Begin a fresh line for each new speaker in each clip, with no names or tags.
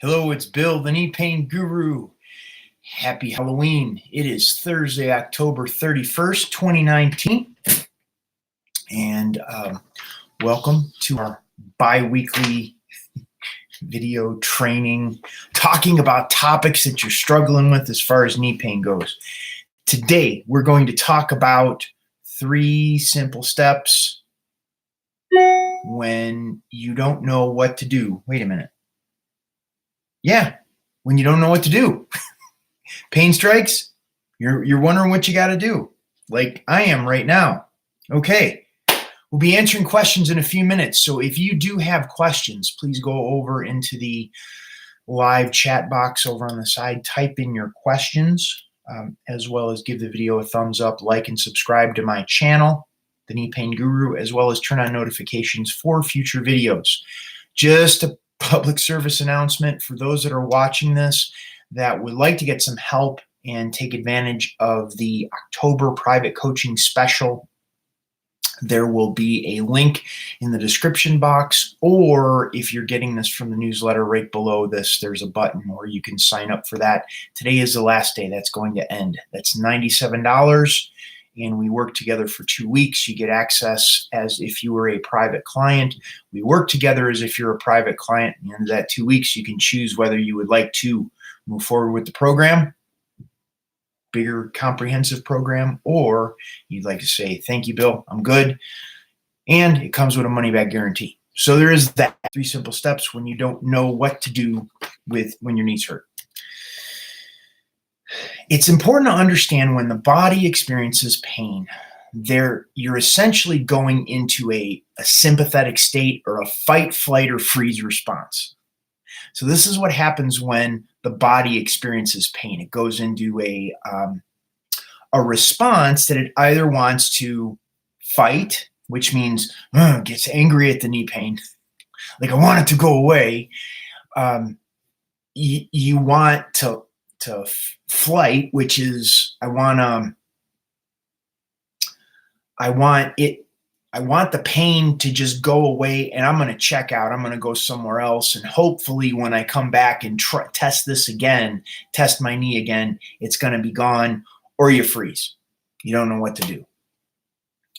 Hello, it's Bill, the knee pain guru. Happy Halloween. It is Thursday, October 31st, 2019. And welcome to our bi-weekly video training, talking about topics that you're struggling with as far as knee pain goes. Today, we're going to talk about 3 simple steps when you don't know what to do. Wait a minute. Yeah, when you don't know what to do. Pain strikes, you're wondering what you got to do, like I am right now. Okay, we'll be answering questions in a few minutes. So if you do have questions, please go over into the live chat box over on the side, type in your questions, as well as give the video a thumbs up, like and subscribe to my channel, The Knee Pain Guru, as well as turn on notifications for future videos. Just a public service announcement for those that are watching this that would like to get some help and take advantage of the October private coaching special. There will be a link in the description box, or if you're getting this from the newsletter right below this, there's a button where you can sign up for that. Today is the last day. That's going to end. That's $97. And we work together for 2 weeks. You get access as if you were a private client. We work together as if you're a private client. And in that 2 weeks, you can choose whether you would like to move forward with the program, bigger comprehensive program, or you'd like to say, thank you, Bill, I'm good. And it comes with a money back guarantee. So there is that 3 simple steps when you don't know what to do when your knees hurt. It's important to understand when the body experiences pain, you're essentially going into a sympathetic state or a fight, flight, or freeze response. So this is what happens when the body experiences pain. It goes into a response that it either wants to fight, which means gets angry at the knee pain, like I want it to go away. You want to flight, which is I want the pain to just go away, and I'm going to check out. I'm going to go somewhere else, and hopefully when I come back and test this again, test my knee again, it's going to be gone. Or you freeze. You don't know what to do.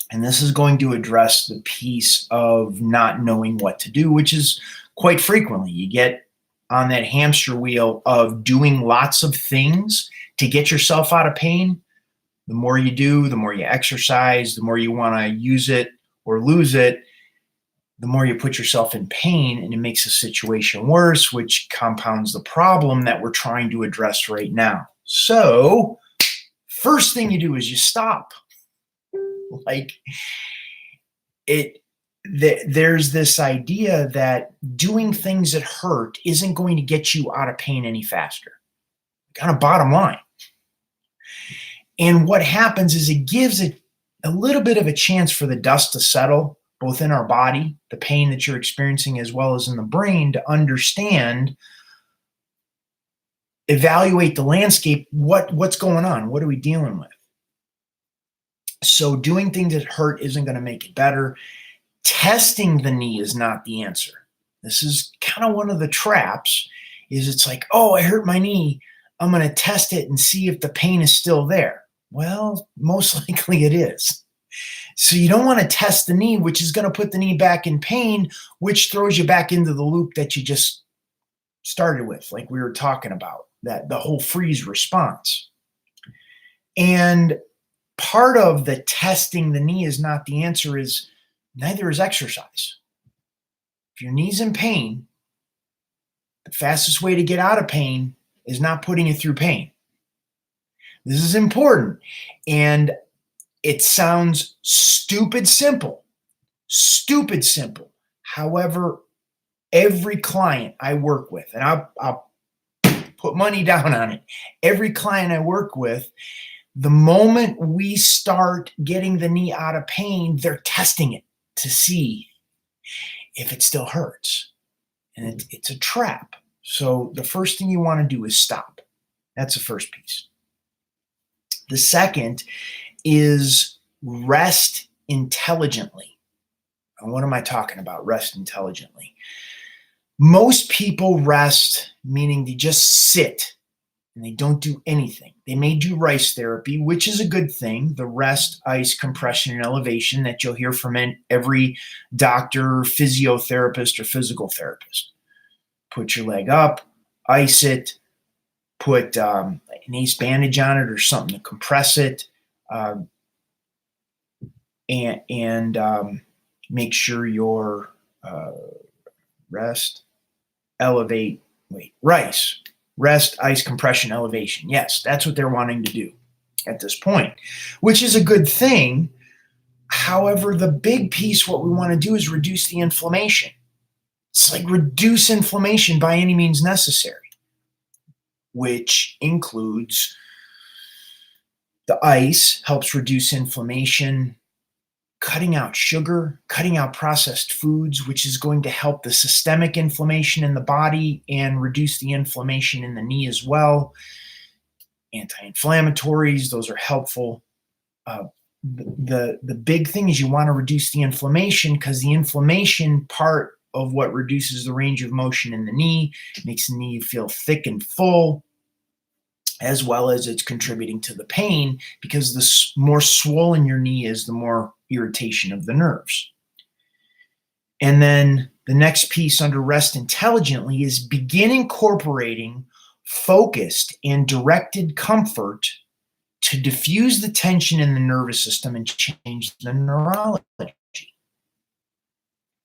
And this is going to address the piece of not knowing what to do, which is quite frequently you get on that hamster wheel of doing lots of things to get yourself out of pain. The more you do, the more you exercise, the more you want to use it or lose it, the more you put yourself in pain, and it makes the situation worse, which compounds the problem that we're trying to address right now. So first thing you do is you stop. There's this idea that doing things that hurt isn't going to get you out of pain any faster. Kind of bottom line. And what happens is it gives it a little bit of a chance for the dust to settle, both in our body, the pain that you're experiencing, as well as in the brain, to understand, evaluate the landscape. What's going on? What are we dealing with? So doing things that hurt isn't going to make it better. Testing the knee is not the answer. This is kind of one of the traps, is it's like, oh, I hurt my knee. I'm going to test it and see if the pain is still there. Well, most likely it is. So you don't want to test the knee, which is going to put the knee back in pain, which throws you back into the loop that you just started with, like we were talking about, that the whole freeze response. And part of the testing the knee is not the answer is neither is exercise. If your knee's in pain, the fastest way to get out of pain is not putting it through pain. This is important. And it sounds stupid simple. However, every client I work with, and I'll put money down on it, every client I work with, the moment we start getting the knee out of pain, they're testing it to see if it still hurts. And it's a trap. So the first thing you want to do is stop. That's the first piece. The second is rest intelligently. And what am I talking about? Rest intelligently. Most people rest, meaning they just sit and they don't do anything. They may do rice therapy, which is a good thing, the rest, ice, compression, and elevation that you'll hear from every doctor, physiotherapist, or physical therapist. Put your leg up, ice it, put an ace bandage on it or something to compress it, and make sure your rest, elevate, rest, ice, compression, elevation. Yes, that's what they're wanting to do at this point, which is a good thing. However, the big piece, what we want to do is reduce the inflammation. It's like reduce inflammation by any means necessary, which includes the ice helps reduce inflammation, cutting out sugar, cutting out processed foods, which is going to help the systemic inflammation in the body and reduce the inflammation in the knee as well. Anti-inflammatories, those are helpful. The big thing is you want to reduce the inflammation, because the inflammation part of what reduces the range of motion in the knee, makes the knee feel thick and full, as well as it's contributing to the pain, because the more swollen your knee is, the more irritation of the nerves. And then the next piece under rest intelligently is begin incorporating focused and directed comfort to diffuse the tension in the nervous system and change the neurology.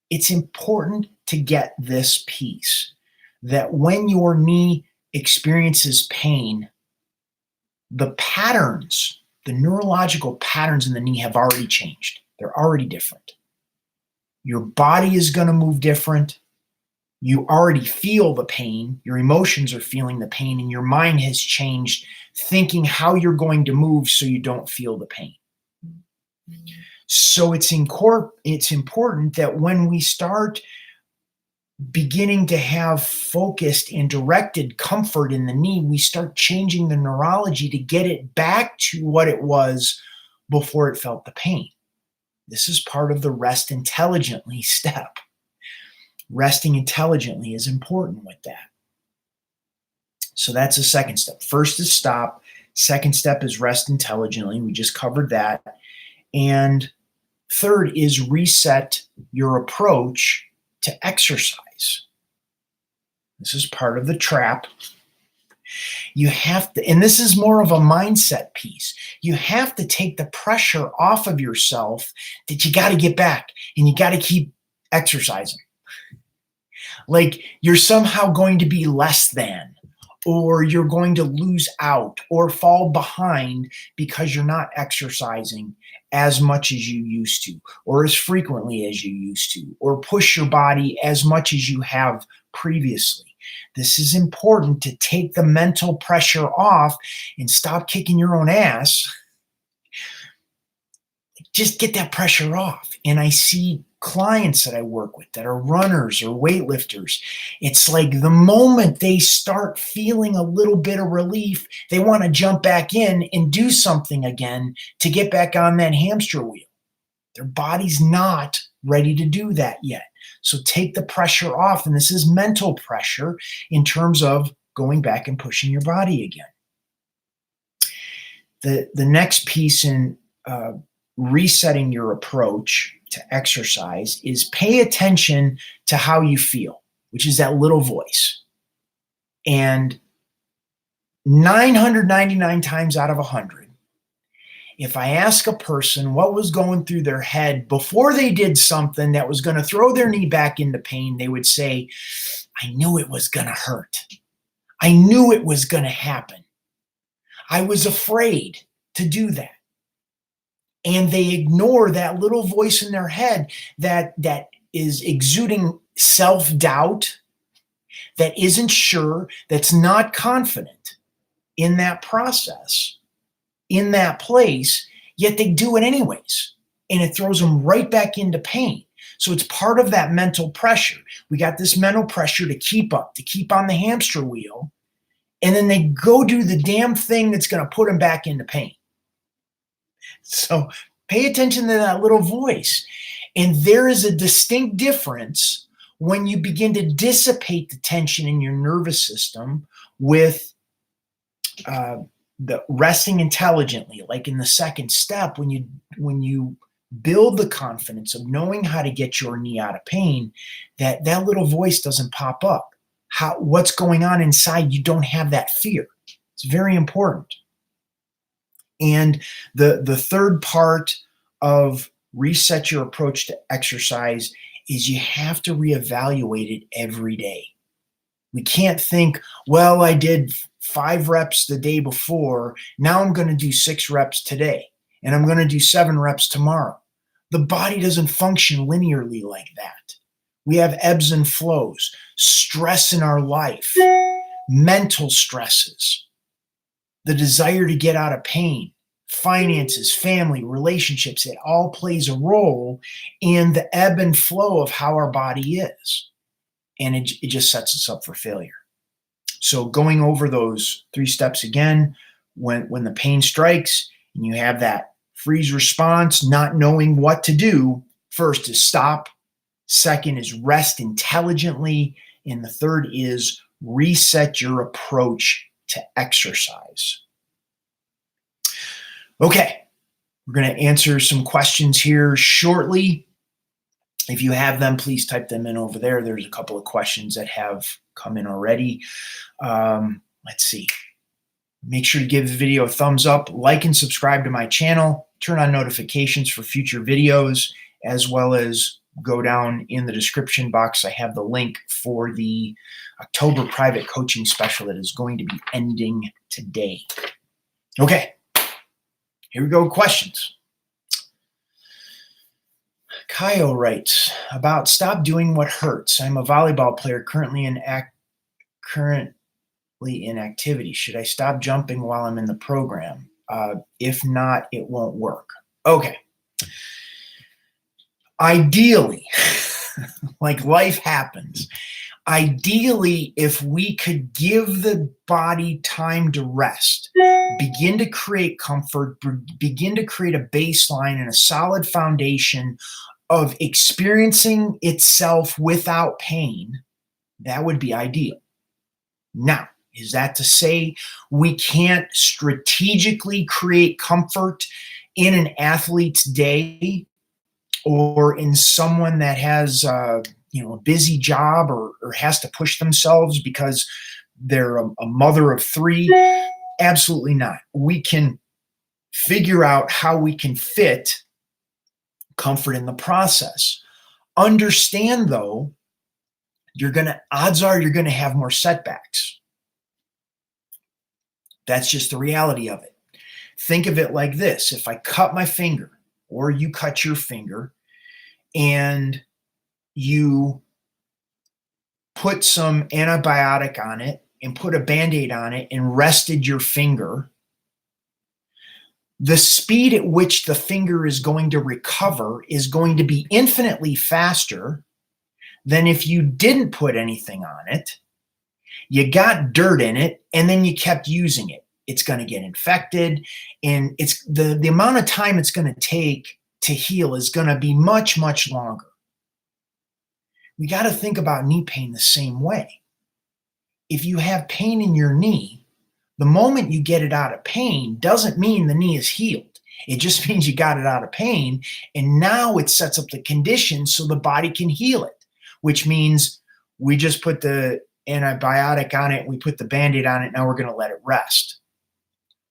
It's important to get this piece, that when your knee experiences pain, the patterns, the neurological patterns in the knee have already changed. They're already different. Your body is going to move different. You already feel the pain. Your emotions are feeling the pain, and your mind has changed, thinking how you're going to move so you don't feel the pain. So it's important that when we start beginning to have focused and directed comfort in the knee, we start changing the neurology to get it back to what it was before it felt the pain. This is part of the rest intelligently step. Resting intelligently is important with that. So that's the second step. First is stop. Second step is rest intelligently. We just covered that. And third is reset your approach to exercise. This is part of the trap. You have to, and this is more of a mindset piece. You have to take the pressure off of yourself that you got to get back and you got to keep exercising. Like you're somehow going to be less than, or you're going to lose out or fall behind because you're not exercising as much as you used to, or as frequently as you used to, or push your body as much as you have previously. This is important to take the mental pressure off and stop kicking your own ass. Just get that pressure off. And I see clients that I work with that are runners or weightlifters. It's like the moment they start feeling a little bit of relief, they want to jump back in and do something again to get back on that hamster wheel. Their body's not ready to do that yet. So take the pressure off. And this is mental pressure in terms of going back and pushing your body again. The next piece in resetting your approach to exercise is pay attention to how you feel, which is that little voice. And 999 times out of 100, if I ask a person what was going through their head before they did something that was going to throw their knee back into pain, they would say, I knew it was going to hurt. I knew it was going to happen. I was afraid to do that. And they ignore that little voice in their head that is exuding self-doubt, that isn't sure, that's not confident in that process, in that place, yet they do it anyways. And it throws them right back into pain. So it's part of that mental pressure. We got this mental pressure to keep up, to keep on the hamster wheel. And then they go do the damn thing that's going to put them back into pain. So pay attention to that little voice. And there is a distinct difference when you begin to dissipate the tension in your nervous system with the resting intelligently, like in the second step, when you build the confidence of knowing how to get your knee out of pain, that little voice doesn't pop up. What's going on inside, you don't have that fear. It's very important. And the third part of reset your approach to exercise is you have to reevaluate it every day. We can't think, well, I did 5 reps the day before, now I'm going to do 6 reps today, and I'm going to do 7 reps tomorrow. The body doesn't function linearly like that. We have ebbs and flows, stress in our life, mental stresses, the desire to get out of pain, finances, family, relationships. It all plays a role in the ebb and flow of how our body is. And it just sets us up for failure. So going over those 3 steps again, when the pain strikes and you have that freeze response, not knowing what to do, first is stop. Second is rest intelligently. And the third is reset your approach to exercise. Okay, we're going to answer some questions here shortly. If you have them, please type them in over there. There's a couple of questions that have come in already. Let's see. Make sure to give the video a thumbs up, like and subscribe to my channel, turn on notifications for future videos, as well as go down in the description box. I have the link for the October private coaching special that is going to be ending today. Okay, here we go. Questions. Kyle writes about stop doing what hurts. I'm a volleyball player currently in activity. Should I stop jumping while I'm in the program? If not, it won't work. Okay. Ideally, like life happens, ideally, if we could give the body time to rest, begin to create comfort, begin to create a baseline and a solid foundation of experiencing itself without pain, that would be ideal. Now, is that to say we can't strategically create comfort in an athlete's day or in someone that has a busy job or has to push themselves because they're a mother of 3? Absolutely not. We can figure out how we can fit comfort in the process. Understand, though, odds are you're gonna have more setbacks. That's just the reality of it. Think of it like this. If I cut my finger or you cut your finger and you put some antibiotic on it and put a Band-Aid on it and rested your finger, the speed at which the finger is going to recover is going to be infinitely faster than if you didn't put anything on it, you got dirt in it, and then you kept using it. It's going to get infected, and it's the amount of time it's going to take to heal is going to be much, much longer. We got to think about knee pain the same way. If you have pain in your knee, the moment you get it out of pain doesn't mean the knee is healed. It just means you got it out of pain, and now it sets up the conditions so the body can heal it, which means we just put the antibiotic on it, we put the Band-Aid on it, now we're going to let it rest.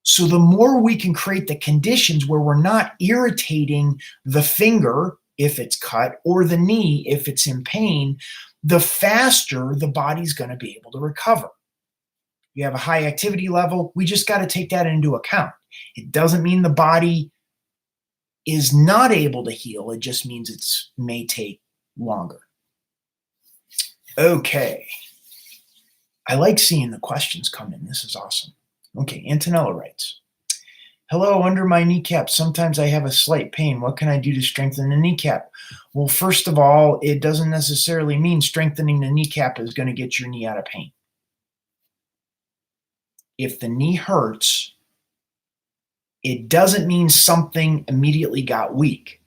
So the more we can create the conditions where we're not irritating the finger if it's cut or the knee if it's in pain, the faster the body's going to be able to recover. You have a high activity level, we just got to take that into account. It doesn't mean the body is not able to heal. It just means it may take longer. Okay. I like seeing the questions come in. This is awesome. Okay, Antonella writes, hello, under my kneecap, sometimes I have a slight pain. What can I do to strengthen the kneecap? Well, first of all, it doesn't necessarily mean strengthening the kneecap is going to get your knee out of pain. If the knee hurts, it doesn't mean something immediately got weak.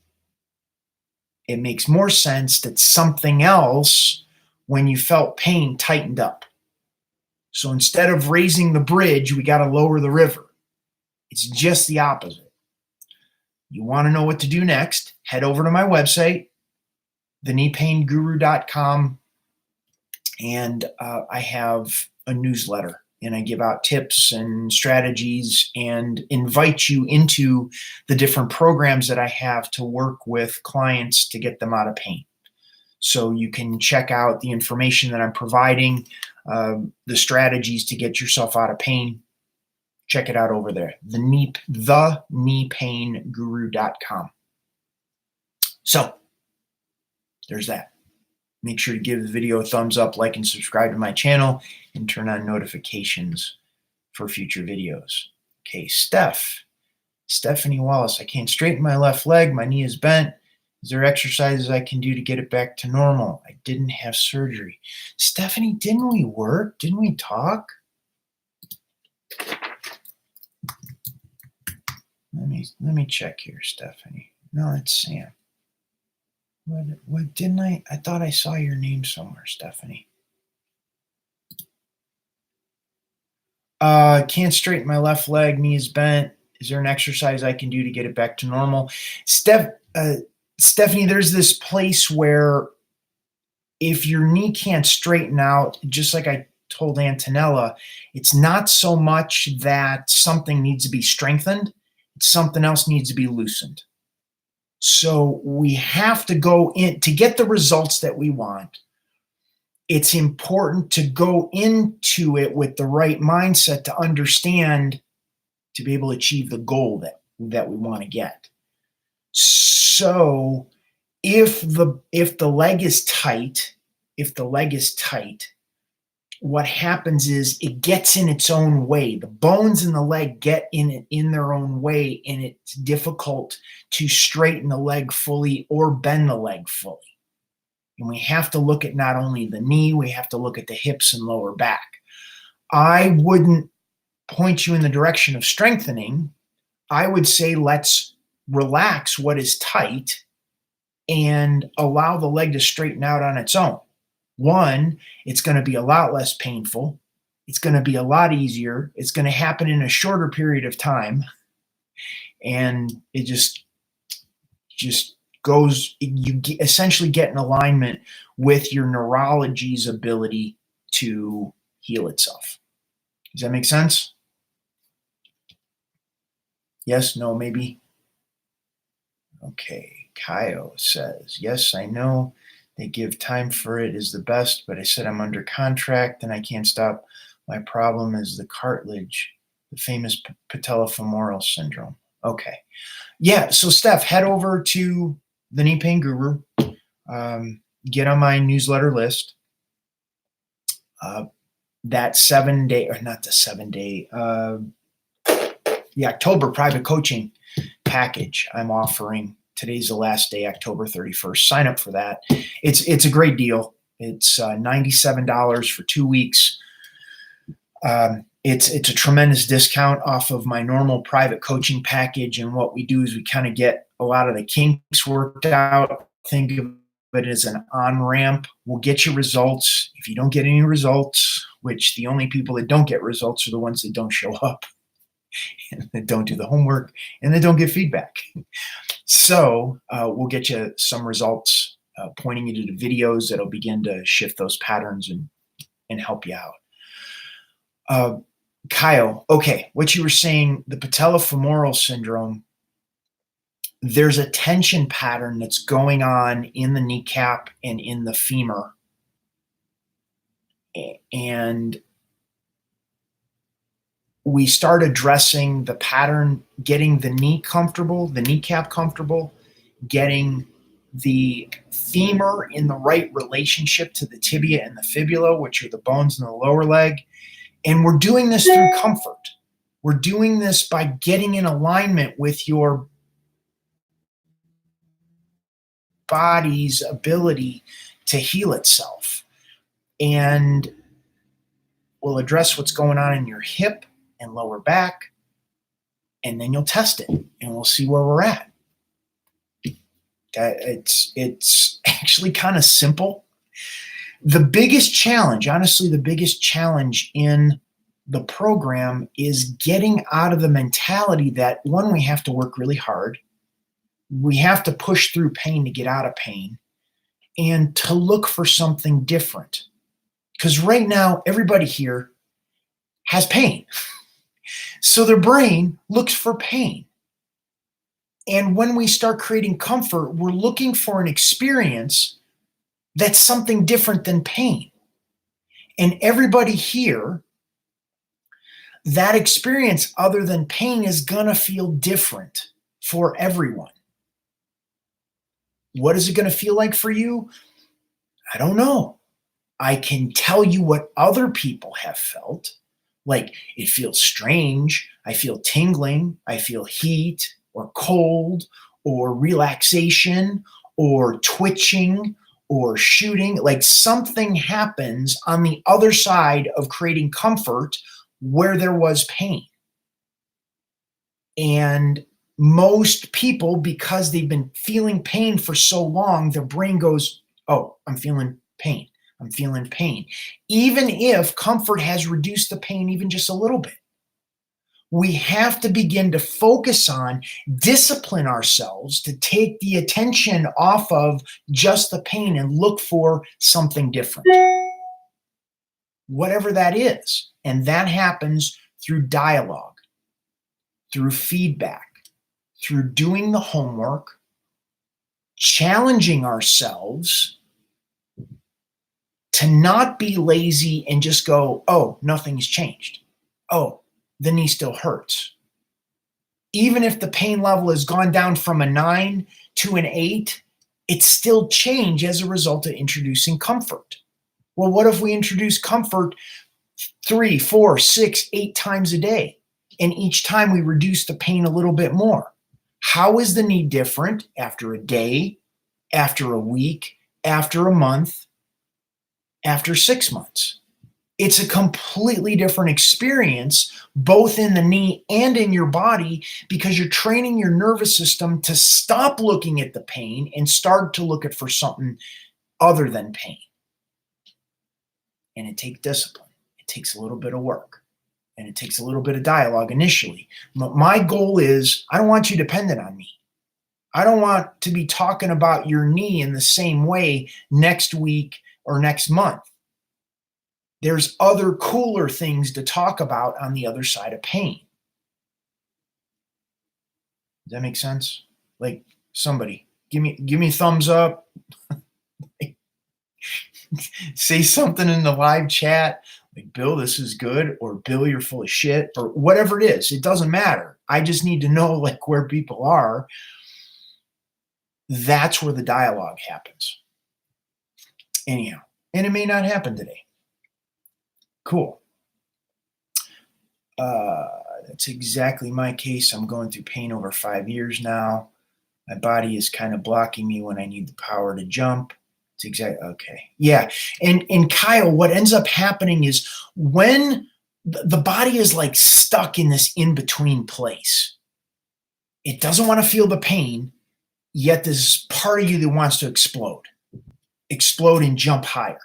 It makes more sense that something else when you felt pain tightened up. So instead of raising the bridge, we got to lower the river. It's just the opposite. You want to know what to do next? Head over to my website, thekneepainguru.com, and I have a newsletter, and I give out tips and strategies and invite you into the different programs that I have to work with clients to get them out of pain. So you can check out the information that I'm providing, the strategies to get yourself out of pain. Check it out over there, thekneepainguru.com. So there's that. Make sure to give the video a thumbs up, like, and subscribe to my channel, and turn on notifications for future videos. Okay, Stephanie Wallace, I can't straighten my left leg. My knee is bent. Is there exercises I can do to get it back to normal? I didn't have surgery. Stephanie, didn't we work? Didn't we talk? Let me check here, Stephanie. No, it's Sam. What didn't I? I thought I saw your name somewhere, Stephanie. Can't straighten my left leg. Knee is bent. Is there an exercise I can do to get it back to normal? Stephanie, there's this place where if your knee can't straighten out, just like I told Antonella, it's not so much that something needs to be strengthened, it's something else needs to be loosened. So we have to go in to get the results that we want. It's important to go into it with the right mindset to understand, to be able to achieve the goal that we want to get. So if the leg is tight, what happens is it gets in its own way. The bones in the leg get in their own way, and it's difficult to straighten the leg fully or bend the leg fully. And we have to look at not only the knee, we have to look at the hips and lower back. I wouldn't point you in the direction of strengthening. I would say let's relax what is tight and allow the leg to straighten out on its own. One, it's going to be a lot less painful. It's going to be a lot easier. It's going to happen in a shorter period of time. And it just goes, you essentially get in alignment with your neurology's ability to heal itself. Does that make sense? Yes, no, maybe? Okay. Kaio says, yes, I know they give time for it is the best, but I said I'm under contract and I can't stop. My problem is the cartilage, the famous patellofemoral syndrome. Okay. Yeah, so Steph, head over to the Knee Pain Guru. Get on my newsletter list. That 7-day, or not the 7-day, the October private coaching package I'm offering. Today's the last day, October 31st. Sign up for that. It's a great deal. It's $97 for 2 weeks. It's a tremendous discount off of my normal private coaching package. And what we do is we kind of get a lot of the kinks worked out. Think of it as an on-ramp. We'll get you results. If you don't get any results, which the only people that don't get results are the ones that don't show up and that don't do the homework and that don't get feedback. So we'll get you some results, pointing you to the videos that'll begin to shift those patterns and help you out. Kyle, okay, what you were saying, the patellofemoral syndrome, there's a tension pattern that's going on in the kneecap and in the femur. And we start addressing the pattern, getting the knee comfortable, the kneecap comfortable, getting the femur in the right relationship to the tibia and the fibula, which are the bones in the lower leg. And we're doing this through comfort. We're doing this by getting in alignment with your body's ability to heal itself. And we'll address what's going on in your hip and lower back, and then you'll test it, and we'll see where we're at. It's actually kind of simple. The biggest challenge, honestly, the biggest challenge in the program is getting out of the mentality that, one, we have to work really hard. We have to push through pain to get out of pain, and to look for something different. Because right now, everybody here has pain. So their brain looks for pain. And when we start creating comfort, we're looking for an experience that's something different than pain. And everybody here, that experience other than pain is going to feel different for everyone. What is it going to feel like for you? I don't know. I can tell you what other people have felt. Like, it feels strange. I feel tingling. I feel heat or cold or relaxation or twitching or shooting. Like, something happens on the other side of creating comfort where there was pain. And most people, because they've been feeling pain for so long, their brain goes, oh, I'm feeling pain. I'm feeling pain. Even if comfort has reduced the pain even just a little bit. We have to begin to focus on, discipline ourselves to take the attention off of just the pain and look for something different. Whatever that is. And that happens through dialogue, through feedback, through doing the homework, challenging ourselves to not be lazy and just go, oh, nothing's changed. Oh, the knee still hurts. Even if the pain level has gone down from a 9 to an 8, it's still change as a result of introducing comfort. Well, what if we introduce comfort 3, 4, 6, 8 times a day? And each time we reduce the pain a little bit more. How is the knee different after a day, after a week, after a month, after 6 months? It's a completely different experience, both in the knee and in your body, because you're training your nervous system to stop looking at the pain and start to look at for something other than pain. And it takes discipline. It takes a little bit of work. And it takes a little bit of dialogue initially. But my goal is, I don't want you dependent on me. I don't want to be talking about your knee in the same way next week or next month. There's other cooler things to talk about on the other side of pain. Does that make sense? Like, somebody, give me a thumbs up. Say something in the live chat. Like, Bill, this is good, or Bill, you're full of shit, or whatever it is. It doesn't matter. I just need to know, like, where people are. That's where the dialogue happens. Anyhow, and it may not happen today. Cool. That's exactly my case. I'm going through pain over 5 years now. My body is kind of blocking me when I need the power to jump. It's exactly okay. Yeah. And Kyle, what ends up happening is when the body is like stuck in this in-between place, it doesn't want to feel the pain, yet there's part of you that wants to explode and jump higher.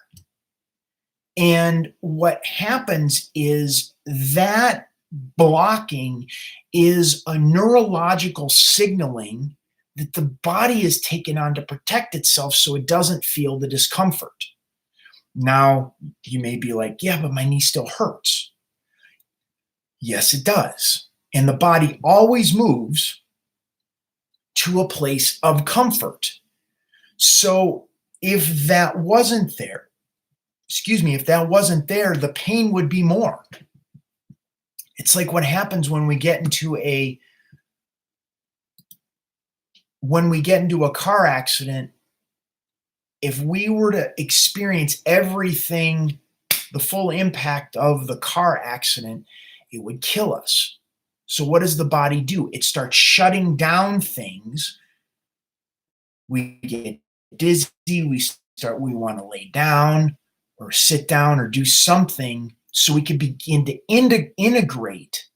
And what happens is that blocking is a neurological signaling that the body is taken on to protect itself so it doesn't feel the discomfort. Now, you may be like, yeah, but my knee still hurts. Yes, it does. And the body always moves to a place of comfort. So if that wasn't there, the pain would be more. It's like what happens when we get into a car accident. If we were to experience everything, the full impact of the car accident, it would kill us. So what does the body do? It starts shutting down things. We get dizzy, we want to lay down or sit down or do something so we can begin to integrate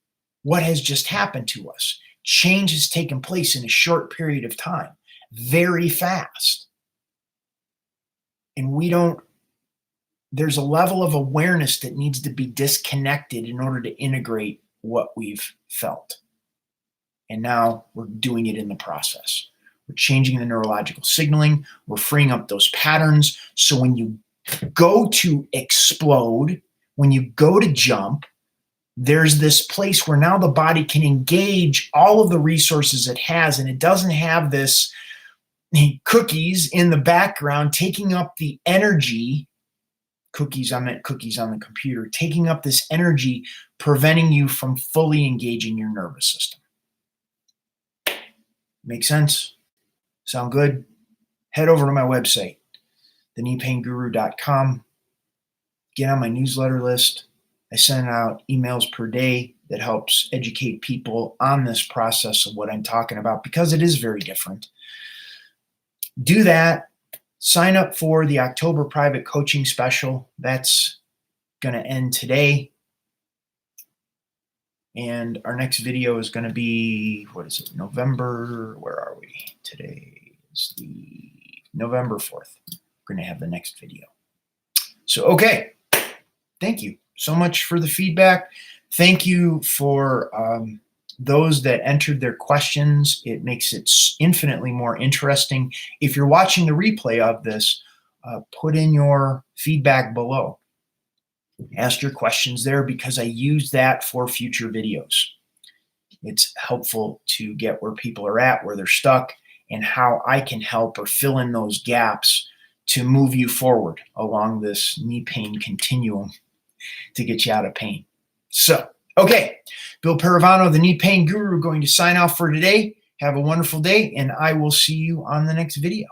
what has just happened to us. Change has taken place in a short period of time, very fast. And we don't there's a level of awareness that needs to be disconnected in order to integrate what we've felt. And now we're doing it in the process. We're changing the neurological signaling. We're freeing up those patterns. So when you go to explode, when you go to jump, there's this place where now the body can engage all of the resources it has, and it doesn't have this cookies in the background taking up the energy. Cookies, I meant cookies on the computer, taking up this energy, preventing you from fully engaging your nervous system. Make sense? Sound good? Head over to my website, thekneepainguru.com. Get on my newsletter list. I send out emails per day that helps educate people on this process of what I'm talking about, because it is very different. Do that. Sign up for the October private coaching special. That's going to end today. And our next video is going to be, what is it, November, where are we? Today is the November 4th. We're going to have the next video. So, okay. Thank you so much for the feedback. Thank you for those that entered their questions. It makes it infinitely more interesting. If you're watching the replay of this, put in your feedback below. Ask your questions there, because I use that for future videos. It's helpful to get where people are at, where they're stuck, and how I can help or fill in those gaps to move you forward along this knee pain continuum to get you out of pain. So, okay, Bill Paravano, the Knee Pain Guru, going to sign off for today. Have a wonderful day, and I will see you on the next video.